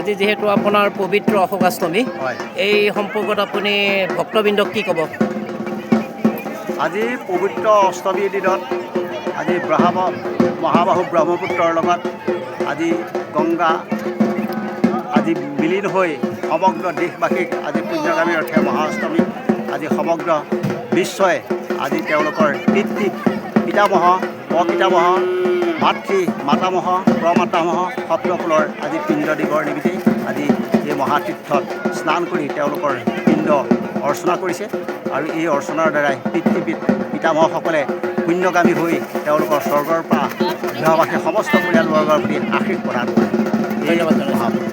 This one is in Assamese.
আজি যেহেতু আপোনাৰ পবিত্ৰ অশোকাষ্টমী, হয়। এই সম্পৰ্কত আপুনি ভক্তবৃন্দক কি ক'ব? আজি পবিত্ৰ অষ্টমীৰ দিনত আজি মহাবাহু ব্ৰহ্মপুত্ৰৰ লগত আজি গংগা আজি বিলীন হৈ সমগ্ৰ দেশবাসীক আজি পুণ্যগামী অৰ্থে মহাষ্টমী আজি সমগ্ৰ বিশ্বই আজি তেওঁলোকৰ পিতামহ পিতামহ মাতৃ মাতামহ প্ৰমাতামহ সপ্তকুলৰ আজি পিণ্ড দিবৰ নিমিত্তে আজি এই মহাতীৰ্থত স্নান কৰি তেওঁলোকৰ পিণ্ড অৰ্চনা কৰিছে আৰু এই অৰ্চনাৰ দ্বাৰাই পিতামহসকলে পুণ্যগামী হৈ তেওঁলোকৰ স্বৰ্গৰ পৰা গৃহবাসী সমস্ত পৰিয়ালবৰ্গৰ প্ৰতি আশীষ প্ৰদান কৰে। ধন্যবাদ।